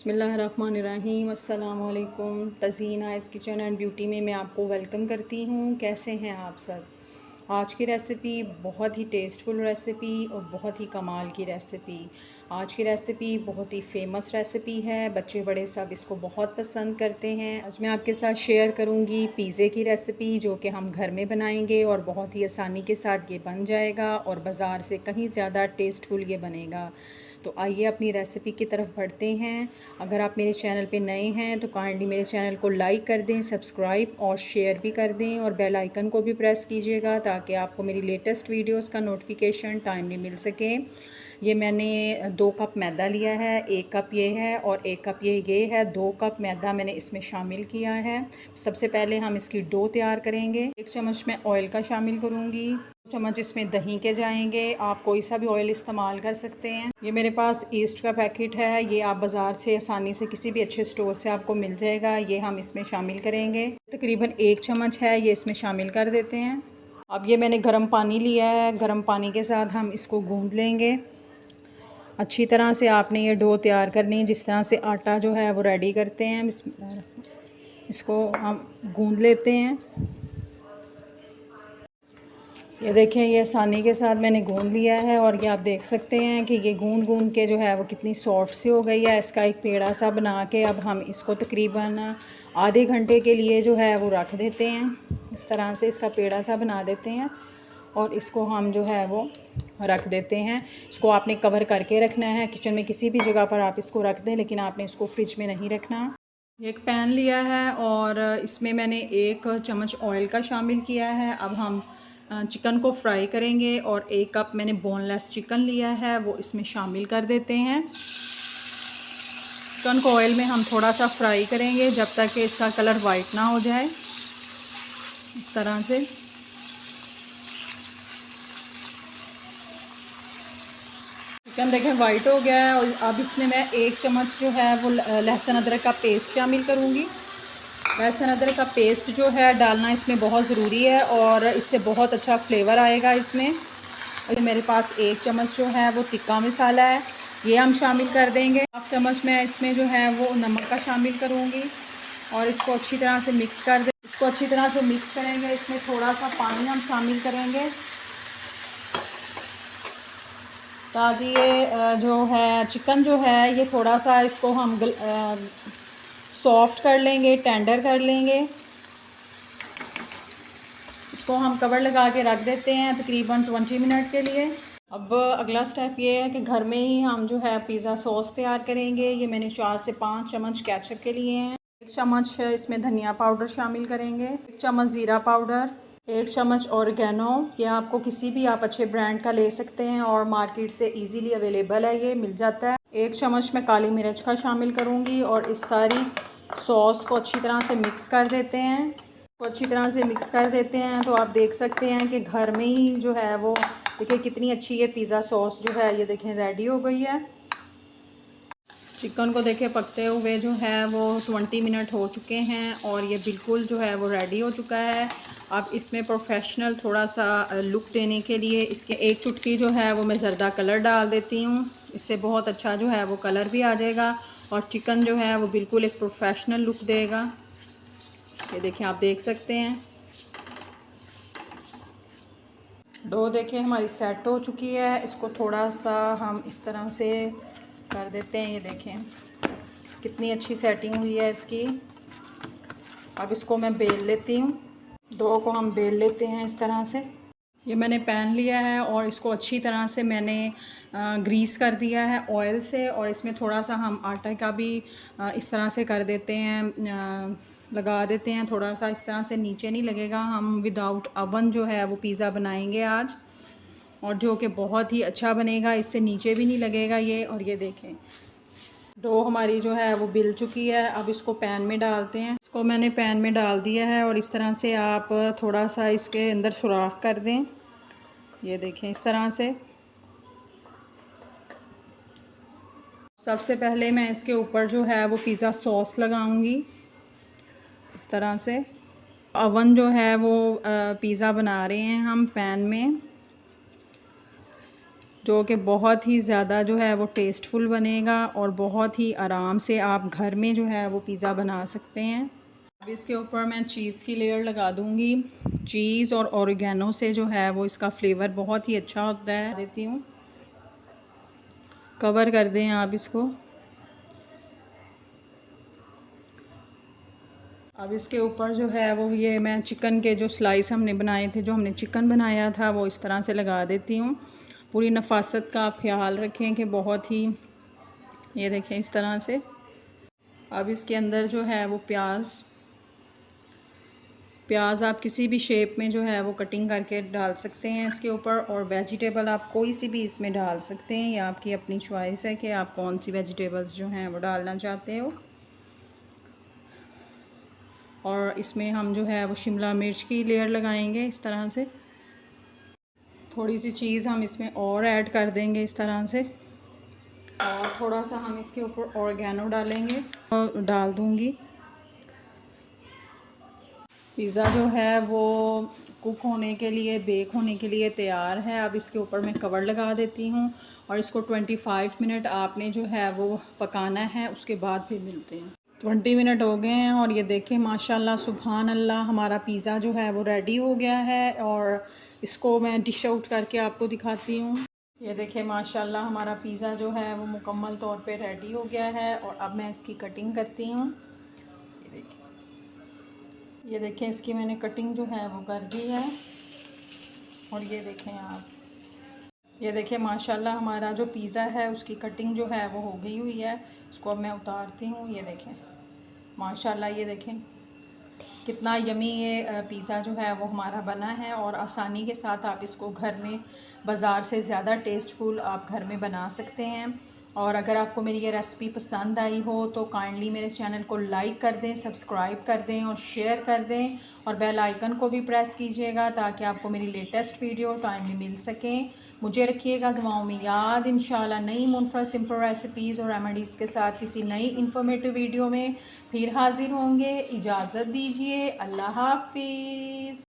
बिस्मिल्लाहिर्रहमानिर्रहीम। अस्सलाम वालेकुम। Tazeen eyes kitchen and beauty में मैं आपको वेलकम करती हूँ। कैसे हैं आप सब? आज की रेसिपी बहुत ही टेस्टफुल रेसिपी और बहुत ही कमाल की रेसिपी। आज की रेसिपी बहुत ही फेमस रेसिपी है, बच्चे बड़े सब इसको बहुत पसंद करते हैं। आज मैं आपके साथ शेयर करूँगी पिज़्ज़े की रेसिपी, जो कि हम घर में बनाएंगे और बहुत ही आसानी के साथ ये बन जाएगा और बाज़ार से कहीं ज़्यादा टेस्टफुल ये बनेगा। तो आइए अपनी रेसिपी की तरफ बढ़ते हैं। अगर आप मेरे चैनल पे नए हैं तो काइंडली मेरे चैनल को लाइक कर दें, सब्सक्राइब और शेयर भी कर दें और बेल आइकन को भी प्रेस कीजिएगा ताकि आपको मेरी लेटेस्ट वीडियोस का नोटिफिकेशन टाइमली मिल सके। ये मैंने 2 कप मैदा लिया है, 1 कप ये है और 1 कप ये है। 2 कप मैदा मैंने इसमें शामिल किया है। सबसे पहले हम इसकी डो तैयार करेंगे। 1 चम्मच मैं ऑयल का शामिल करूँगी, 2 चम्मच इसमें दही के जाएंगे। आप कोई सा भी ऑयल इस्तेमाल कर सकते हैं। ये मेरे पास ईस्ट का पैकेट है, ये आप बाज़ार से आसानी से किसी भी अच्छे स्टोर से आपको मिल जाएगा। ये हम इसमें शामिल करेंगे। तकरीबन 1 चम्मच है, ये इसमें शामिल कर देते हैं। अब ये मैंने गर्म पानी लिया है, गर्म पानी के साथ हम इसको गूंद लेंगे अच्छी तरह से। आपने ये डो तैयार करनी है जिस तरह से आटा जो है वो रेडी करते हैं। इसको हम गूंद लेते हैं। ये देखें, ये आसानी के साथ मैंने गूंद लिया है और ये आप देख सकते हैं कि ये गूंद के जो है वो कितनी सॉफ्ट सी हो गई है। इसका एक पेड़ा सा बना के अब हम इसको तकरीबन आधे घंटे के लिए जो है वो रख देते हैं। इस तरह से इसका पेड़ा सा बना देते हैं और इसको हम जो है वो रख देते हैं। इसको आपने कवर करके रखना है, किचन में किसी भी जगह पर आप इसको रख दें, लेकिन आपने इसको फ्रिज में नहीं रखना। एक पैन लिया है और इसमें मैंने 1 चम्मच ऑयल का शामिल किया है। अब हम चिकन को फ्राई करेंगे और 1 कप मैंने बोनलेस चिकन लिया है, वो इसमें शामिल कर देते हैं। चिकन को ऑयल में हम थोड़ा सा फ्राई करेंगे जब तक कि इसका कलर वाइट ना हो जाए। इस तरह से चिकन देखें वाइट हो गया है और अब इसमें मैं 1 चम्मच जो है वो लहसुन अदरक का पेस्ट शामिल करूँगी। लहसुन अदरक का पेस्ट जो है डालना इसमें बहुत ज़रूरी है और इससे बहुत अच्छा फ्लेवर आएगा इसमें। और मेरे पास 1 चम्मच जो है वो तिक्का मसाला है, ये हम शामिल कर देंगे। 1 चम्मच मैं इसमें जो है वो नमक का शामिल करूँगी और इसको अच्छी तरह से मिक्स कर दें। इसको अच्छी तरह से मिक्स करेंगे। इसमें थोड़ा सा पानी हम शामिल करेंगे ताकि ये जो है चिकन जो है ये थोड़ा सा इसको हम सॉफ्ट कर लेंगे, टेंडर कर लेंगे। इसको हम कवर लगा के रख देते हैं तकरीबन 20 मिनट के लिए। अब अगला स्टेप ये है कि घर में ही हम जो है पिज़्ज़ा सॉस तैयार करेंगे। ये मैंने 4 से 5 चम्मच केचप के लिए हैं। 1 चम्मच इसमें धनिया पाउडर शामिल करेंगे, 1 चम्मच ज़ीरा पाउडर, 1 चम्मच ऑरिगेनो। ये आपको किसी भी आप अच्छे ब्रांड का ले सकते हैं और मार्केट से इजीली अवेलेबल है, ये मिल जाता है। 1 चम्मच मैं काली मिर्च का शामिल करूँगी और इस सारी सॉस को अच्छी तरह से मिक्स कर देते हैं। अच्छी तरह से मिक्स कर देते हैं तो आप देख सकते हैं कि घर में ही जो है वो देखिए कितनी अच्छी ये पिज़्ज़ा सॉस जो है ये देखें रेडी हो गई है। चिकन को देखें पकते हुए जो है वो 20 मिनट हो चुके हैं और ये बिल्कुल जो है वो रेडी हो चुका है। अब इसमें प्रोफेशनल थोड़ा सा लुक देने के लिए इसके 1 चुटकी जो है वो मैं ज़र्दा कलर डाल देती हूँ। इससे बहुत अच्छा जो है वो कलर भी आ जाएगा और चिकन जो है वो बिल्कुल एक प्रोफेशनल लुक देगा। ये देखें, आप देख सकते हैं डो देखें हमारी सेट हो चुकी है। इसको थोड़ा सा हम इस तरह से कर देते हैं। ये देखें कितनी अच्छी सेटिंग हुई है इसकी। अब इसको मैं बेल लेती हूँ। डो को हम बेल लेते हैं इस तरह से। ये मैंने पैन लिया है और इसको अच्छी तरह से मैंने ग्रीस कर दिया है ऑयल से और इसमें थोड़ा सा हम आटा का भी इस तरह से कर देते हैं, लगा देते हैं थोड़ा सा। इस तरह से नीचे नहीं लगेगा। हम विदाउट अवन जो है वो पिज़्ज़ा बनाएंगे आज और जो कि बहुत ही अच्छा बनेगा, इससे नीचे भी नहीं लगेगा ये। और ये देखें डो हमारी जो है वो बिल चुकी है। अब इसको पैन में डालते हैं। इसको मैंने पैन में डाल दिया है और इस तरह से आप थोड़ा सा इसके अंदर सुराख कर दें। ये देखें इस तरह से। सबसे पहले मैं इसके ऊपर जो है वो पिज़्ज़ा सॉस लगाऊंगी इस तरह से। अवन जो है वो पिज़्ज़ा बना रहे हैं हम पैन में। जो कि बहुत ही ज़्यादा जो है वो टेस्टफुल बनेगा और बहुत ही आराम से आप घर में जो है वो पिज़्ज़ा बना सकते हैं। अब इसके ऊपर मैं चीज़ की लेयर लगा दूँगी। चीज़ और ऑरिगेनो से जो है वो इसका फ्लेवर बहुत ही अच्छा होता है। देती हूँ, कवर कर दें आप इसको। अब इसके ऊपर जो है वो ये मैं चिकन के जो स्लाइस हमने बनाए थे, जो हमने चिकन बनाया था, वो इस तरह से लगा देती हूँ। पूरी नफासत का आप ख्याल रखें कि बहुत ही, ये देखें इस तरह से। अब इसके अंदर जो है वो प्याज आप किसी भी शेप में जो है वो कटिंग करके डाल सकते हैं इसके ऊपर, और वेजिटेबल आप कोई सी भी इसमें डाल सकते हैं। ये आपकी अपनी चॉइस है कि आप कौन सी वेजिटेबल्स जो हैं वो डालना चाहते हो। और इसमें हम जो है वो शिमला मिर्च की लेयर लगाएंगे इस तरह से। थोड़ी सी चीज़ हम इसमें और ऐड कर देंगे इस तरह से, और थोड़ा सा हम इसके ऊपर ऑरिगेनो डालेंगे और डाल दूँगी। पिज़्ज़ा जो है वो कुक होने के लिए, बेक होने के लिए तैयार है। अब इसके ऊपर मैं कवर लगा देती हूँ और इसको 25 मिनट आपने जो है वो पकाना है। उसके बाद फिर मिलते हैं। 20 मिनट हो गए हैं और ये देखें माशाल्लाह सुभान अल्लाह, हमारा पिज़्ज़ा जो है वो रेडी हो गया है। और इसको मैं डिश आउट करके आपको दिखाती हूँ। ये देखें माशाल्लाह हमारा पिज़्ज़ा जो है वो मुकम्मल तौर पे रेडी हो गया है। और अब मैं इसकी कटिंग करती हूँ। ये देखें इसकी मैंने कटिंग जो है वो कर दी है। और ये देखें आप, ये देखें माशाल्लाह हमारा जो पिज़्ज़ा है उसकी कटिंग जो है वो हो गई हुई है। इसको अब मैं उतारती हूँ। ये देखें माशाल्लाह, ये देखें कितना यमी ये पिज़्ज़ा जो है वो हमारा बना है। और आसानी के साथ आप इसको घर में बाज़ार से ज़्यादा टेस्टफुल आप घर में बना सकते हैं। और अगर आपको मेरी ये रेसिपी पसंद आई हो तो काइंडली मेरे चैनल को लाइक कर दें, सब्सक्राइब कर दें और शेयर कर दें, और बेल आइकन को भी प्रेस कीजिएगा ताकि आपको मेरी लेटेस्ट वीडियो टाइमली मिल सकें। मुझे रखिएगा दुआओं में याद। इंशाल्लाह नई मुनफरद सिंपल रेसिपीज़ और रेमेडीज़ के साथ किसी नई इन्फॉर्मेटिव वीडियो में फिर हाजिर होंगे। इजाज़त दीजिए, अल्लाह हाफिज़।